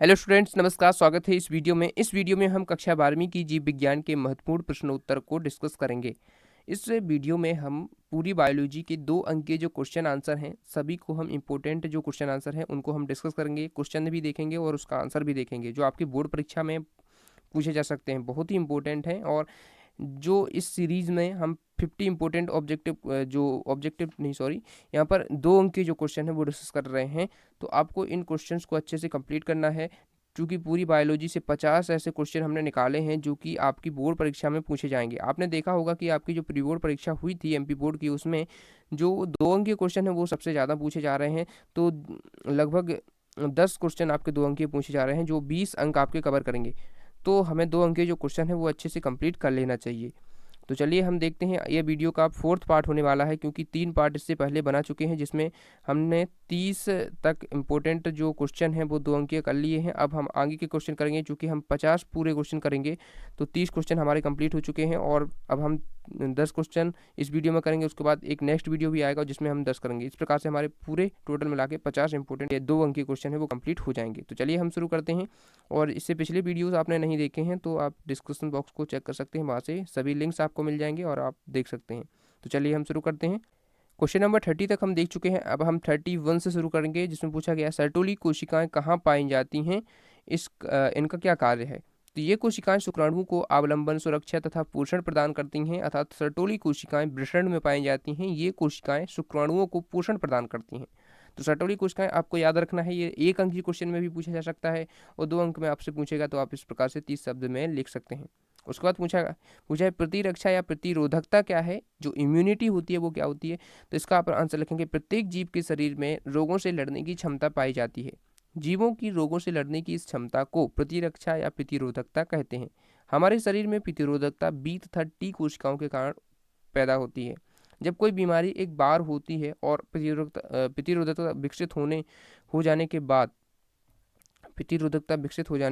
Hello students, नमस्कार। स्वागत है इस वीडियो में हम कक्षा 12वीं की जीव विज्ञान के महत्वपूर्ण प्रश्नोत्तर को डिस्कस करेंगे। इस वीडियो में हम पूरी बायोलॉजी के 2 अंक के जो क्वेश्चन आंसर हैं सभी को हम इम्पोर्टेंट जो क्वेश्चन आंसर हैं उनको हम डिस्कस करेंगे। क्वेश्चन भी देखेंगे और उसका आंसर भी देखेंगे जो आपकी बोर्ड परीक्षा में पूछे जा सकते हैं, बहुत ही इंपॉर्टेंट हैं। और जो इस सीरीज़ में हम 50 इंपॉर्टेंट ऑब्जेक्टिव नहीं सॉरी यहाँ पर 2 अंक के जो क्वेश्चन है वो डिस्कस कर रहे हैं। तो आपको इन क्वेश्चंस को अच्छे से कंप्लीट करना है, क्योंकि पूरी बायोलॉजी से 50 ऐसे क्वेश्चन हमने निकाले हैं जो कि आपकी बोर्ड परीक्षा में पूछे जाएंगे। आपने देखा होगा कि आपकी जो प्री बोर्ड परीक्षा हुई थी एमपी बोर्ड की, उसमें जो 2 अंक के क्वेश्चन हैं वो सबसे ज़्यादा पूछे जा रहे हैं। तो लगभग 10 क्वेश्चन आपके 2 अंक के पूछे जा रहे हैं जो 20 अंक आपके कवर करेंगे। तो हमें 2 अंक के जो क्वेश्चन है वो अच्छे से कंप्लीट कर लेना चाहिए। तो चलिए हम देखते हैं। ये वीडियो का 4th पार्ट होने वाला है, क्योंकि 3 पार्ट इससे पहले बना चुके हैं जिसमें हमने 30 तक इम्पोर्टेंट जो क्वेश्चन हैं वो 2 अंकीय कर लिए हैं। अब हम आगे के क्वेश्चन करेंगे, चूँकि हम 50 पूरे क्वेश्चन करेंगे तो 30 क्वेश्चन हमारे कंप्लीट हो चुके हैं और अब हम 10 क्वेश्चन इस वीडियो में करेंगे। उसके बाद एक नेक्स्ट वीडियो भी आएगा जिसमें हम 10 करेंगे। इस प्रकार से हमारे पूरे टोटल मिला के 50 इंपॉर्टेंट 2 अंकीय क्वेश्चन है वो कंप्लीट हो जाएंगे। तो चलिए हम शुरू करते हैं। और इससे पिछले वीडियोस आपने नहीं देखे हैं तो आप डिस्क्रिप्शन बॉक्स को चेक कर सकते हैं, वहाँ से सभी लिंक्स आपको मिल जाएंगे और आप देख सकते हैं। तो चलिए हम शुरू करते हैं। क्वेश्चन नंबर 30 तक हम देख चुके हैं। अब हम 31 से शुरू करेंगे, जिसमें पूछा गया सर्टोली कोशिकाएं कहाँ पाई जाती हैं, इनका क्या कार्य है। तो ये कोशिकाएं शुक्राणुओं को अवलंबन, सुरक्षा तथा पोषण प्रदान करती हैं, अर्थात सर्टोली कोशिकाएं वृषण में पाई जाती हैं। ये कोशिकाएं शुक्राणुओं को पोषण प्रदान करती हैं। तो सर्टोली कोशिकाएं आपको याद रखना है। ये 1 अंक की क्वेश्चन में भी पूछा जा सकता है और 2 अंक में आपसे पूछेगा तो आप इस प्रकार से 30 शब्द में लिख सकते हैं। उसके बाद पूछा है प्रतिरक्षा या प्रतिरोधकता क्या है, जो इम्यूनिटी होती है वो क्या होती है। तो इसका आप आंसर लिखेंगे प्रत्येक जीव के शरीर में रोगों से लड़ने की क्षमता पाई जाती है। जीवों की रोगों से लड़ने की इस क्षमता को प्रतिरक्षा या प्रतिरोधकता कहते हैं। हमारे शरीर में प्रतिरोधकता बी तथा टी कोशिकाओं के कारण पैदा होती है। जब कोई बीमारी एक बार होती है और प्रतिरोधकता विकसित हो जाने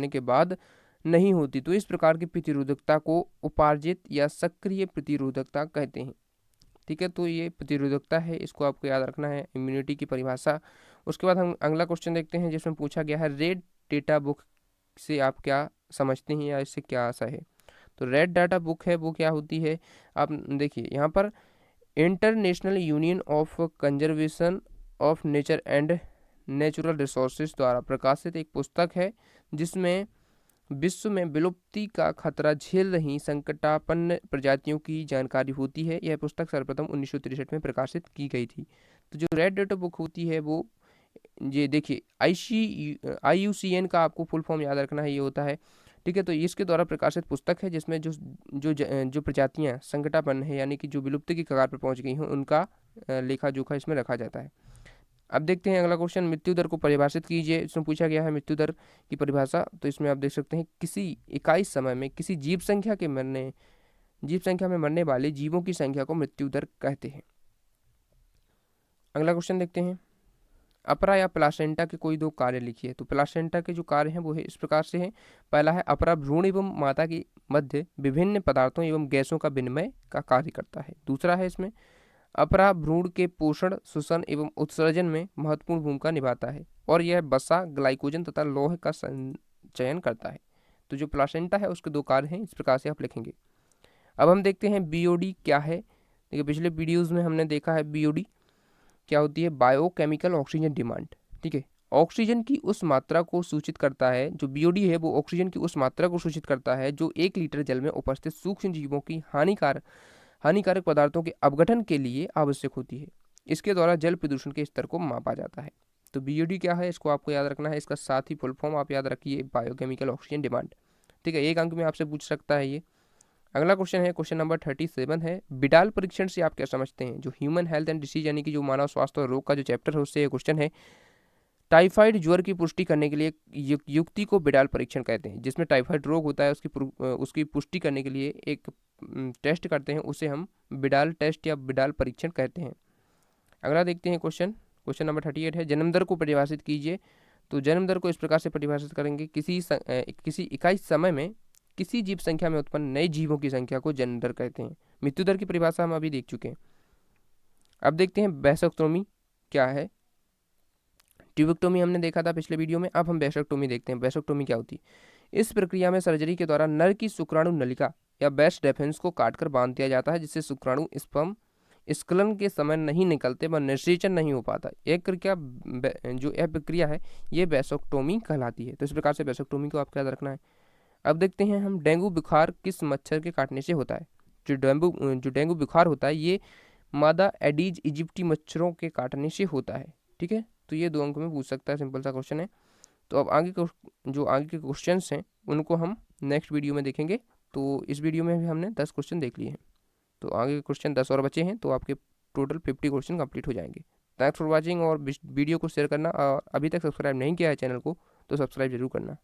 के बाद नहीं होती, तो इस प्रकार की प्रतिरोधकता को उपार्जित या सक्रिय प्रतिरोधकता कहते हैं। ठीक है, तो ये प्रतिरोधकता है, इसको आपको याद रखना है, इम्यूनिटी की परिभाषा। उसके बाद हम अगला क्वेश्चन देखते हैं, जिसमें पूछा गया है रेड डेटा बुक से आप क्या समझते हैं या इससे क्या आशा है। तो रेड डाटा बुक है वो क्या होती है। आप देखिए यहाँ पर international union of conservation of nature and natural resources द्वारा प्रकाशित एक पुस्तक है, जिसमें विश्व में विलुप्ति का खतरा झेल रही संकटापन्न प्रजातियों की जानकारी होती है। यह पुस्तक सर्वप्रथम 1963 में प्रकाशित की गई थी। तो जो रेड डेटा बुक होती है वो, ये देखिए, IUCN का आपको फुल फॉर्म याद रखना है, ये होता है। ठीक है, तो इसके द्वारा प्रकाशित पुस्तक है जिसमें जो प्रजातियां संकटापन्न है, यानी कि जो विलुप्ति की कगार पर पहुंच गई हैं, उनका लेखा जोखा इसमें रखा जाता है। अब देखते हैं अगला क्वेश्चन, मृत्यु दर को परिभाषित कीजिए। इसमें पूछा गया है मृत्यु दर की परिभाषा। तो इसमें आप देख सकते हैं किसी इकाई समय में किसी जीव संख्या में मरने वाले जीवों की संख्या को मृत्यु दर कहते हैं। अगला क्वेश्चन देखते हैं, अपरा या प्लासेंटा के कोई 2 कार्य लिखिए। तो प्लासेंटा के जो कार्य हैं वो है इस प्रकार से हैं। पहला है अपरा भ्रूण एवं माता के मध्य विभिन्न पदार्थों एवं गैसों का विनिमय का कार्य करता है। दूसरा है इसमें अपरा भ्रूण के पोषण, श्वसन एवं उत्सर्जन में महत्वपूर्ण भूमिका निभाता है और यह वसा, ग्लाइकोजन तथा लौह का संचयन करता है। तो जो प्लासेंटा है उसके 2 कार्य हैं, इस प्रकार से आप लिखेंगे। अब हम देखते हैं बीओडी क्या है। देखिए, पिछले वीडियोज में हमने देखा है बीओडी क्या होती है, बायोकेमिकल ऑक्सीजन डिमांड। ठीक है, ऑक्सीजन की उस मात्रा को सूचित करता है, जो बीओडी है वो ऑक्सीजन की उस मात्रा को सूचित करता है जो 1 लीटर जल में उपस्थित सूक्ष्म जीवों की हानिकारक पदार्थों के अपघटन के लिए आवश्यक होती है। इसके द्वारा जल प्रदूषण के स्तर को मापा जाता है। तो बीओडी क्या है इसको आपको याद रखना है, इसका साथ ही फुल फॉर्म आप याद रखिए, बायोकेमिकल ऑक्सीजन डिमांड। ठीक है, 1 अंक में आपसे पूछ सकता है ये। अगला क्वेश्चन है, क्वेश्चन नंबर 37 है, बिडाल परीक्षण से आप क्या समझते हैं। जो ह्यूमन हेल्थ एंड डिसीज यानी कि जो मानव स्वास्थ्य और रोग का जो चैप्टर है उससे ये क्वेश्चन है। टाइफाइड ज्वर की पुष्टि करने के लिए युक्ति को बिडाल परीक्षण कहते हैं। जिसमें टाइफाइड रोग होता है उसकी पुष्टि करने के लिए एक टेस्ट करते हैं, उसे हम बिडाल टेस्ट या बिडाल परीक्षण कहते हैं। अगला देखते हैं क्वेश्चन नंबर 38 है, जन्म दर को परिभाषित कीजिए। तो जन्म दर को इस प्रकार से परिभाषित करेंगे, किसी इकाई समय में किसी जीव संख्या में उत्पन्न नए जीवों की संख्या को जन्म दर कहते हैं। मृत्यु दर की परिभाषा हम अभी देख चुके हैं। अब देखते हैं वैसक्टोमी क्या है। ट्यूबेक्टोमी हमने देखा था पिछले वीडियो में। अब हम वेसेक्टोमी देखते हैं। वेसेक्टोमी क्या होती है? इस प्रक्रिया में सर्जरी के द्वारा नर की शुक्राणु नलिका या बेस्ट डेफेंस को काटकर बांध दिया जाता है, जिससे शुक्राणु स्पर्म स्खलन के समय नहीं निकलते व निषेचन नहीं हो पाता। यह प्रक्रिया जो यह प्रक्रिया है ये वेसेक्टोमी कहलाती है। तो इस प्रकार से वेसेक्टोमी को आपको याद रखना है। अब देखते हैं हम डेंगू बुखार किस मच्छर के काटने से होता है। जो डेंगू बुखार होता है ये मादा एडीज इजिप्टी मच्छरों के काटने से होता है। ठीक है, तो ये 2 अंक में पूछ सकता है, सिंपल सा क्वेश्चन है। तो अब जो आगे के क्वेश्चंस हैं उनको हम नेक्स्ट वीडियो में देखेंगे। तो इस वीडियो में भी हमने 10 क्वेश्चन देख लिए हैं, तो आगे के क्वेश्चन 10 और बचे हैं, तो आपके टोटल 50 क्वेश्चन कंप्लीट हो जाएंगे। थैंक्स फॉर वॉचिंग, और वीडियो को शेयर करना, और अभी तक सब्सक्राइब नहीं किया है चैनल को तो सब्सक्राइब जरूर करना।